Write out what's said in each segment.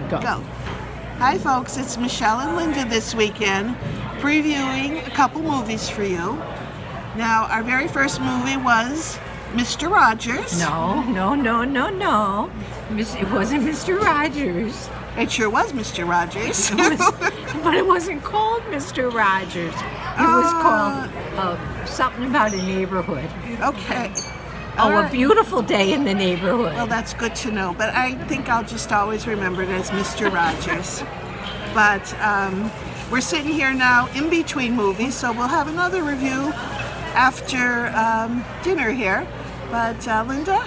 Go. Hi, folks. It's Michelle and Linda this weekend, previewing a couple movies for you. Now, our very first movie was Mr. Rogers. No. It wasn't Mr. Rogers. It sure was Mr. Rogers. But it wasn't called Mr. Rogers. It was called something about a neighborhood. Okay. Oh, All a right. beautiful day in the neighborhood. Well, that's good to know, but I think I'll just always remember it as Mr. Rogers. But we're sitting here now in between movies, so we'll have another review after dinner here. But Linda,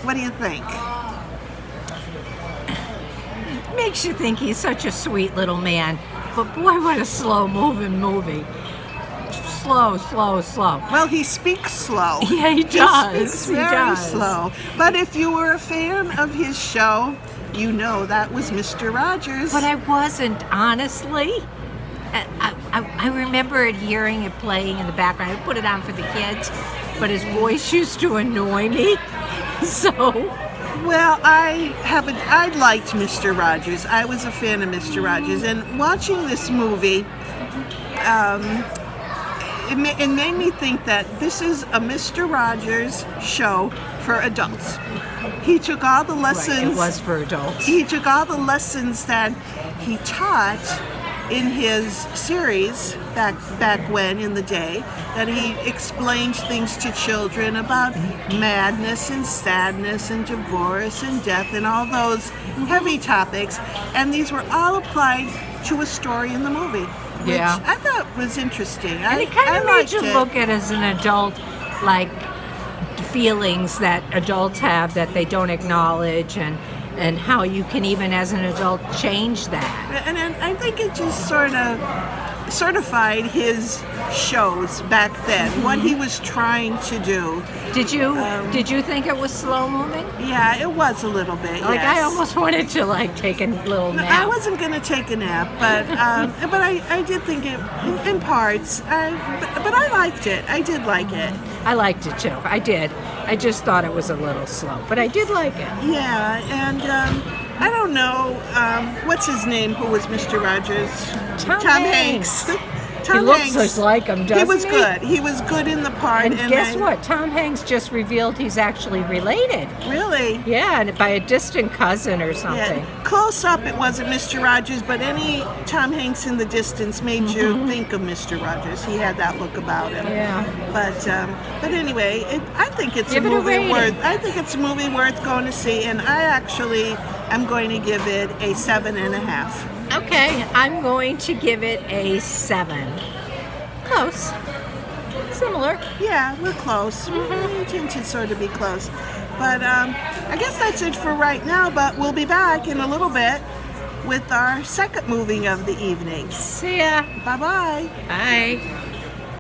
what do you think? Makes you think he's such a sweet little man. But boy, what a slow-moving movie. Slow. Well, he speaks slow. Yeah, he does. He speaks He very does. slow. But if you were a fan of his show, you know that was Mr. Rogers. But I wasn't, honestly. I remember hearing it playing in the background. I put it on for the kids, but his voice used to annoy me. So, Well, I liked Mr. Rogers. I was a fan of Mr. Rogers, and watching this movie, it made me think that this is a Mr. Rogers show for adults. He took all the lessons. right, it was for adults. He took all the lessons that he taught in his series back when in the day, that he explained things to children about madness and sadness and divorce and death and all those heavy topics, and these were all applied to a story in the movie, which Yeah. I thought was interesting. And it kind of made liked you it. look at as an adult, like feelings that adults have that they don't acknowledge, and how you can even as an adult change that. And I think it just sort of certified his shows back then, what he was trying to do. Did you think it was slow moving? Yeah, it was a little bit. Like yes. I almost wanted to like take a little No, nap. I wasn't going to take a nap, but I did think it in parts. But I liked it. I did like it. I liked it too. I did. I just thought it was a little slow, but I did like it. Yeah, and I don't know what's his name. Who was Mr. Rogers? Tom Hanks. He Tom looks Hanks. just like him, doesn't he? He was good. He was good in the part. And guess I- what? Tom Hanks just revealed he's actually related. Really? Yeah, and by a distant cousin or something. Yeah, close up it wasn't Mr. Rogers, but any Tom Hanks in the distance made you think of Mr. Rogers. He had that look about him. Yeah. But anyway, I think it's Give a it a movie rating. worth going to see, and I actually am going to give it a 7.5. Okay, I'm going to give it a 7. Close. Similar. Yeah, we're close. We tend to sort of be close. But I guess that's it for right now, but we'll be back in a little bit with our second movie of the evening. See ya. Bye-bye. Bye.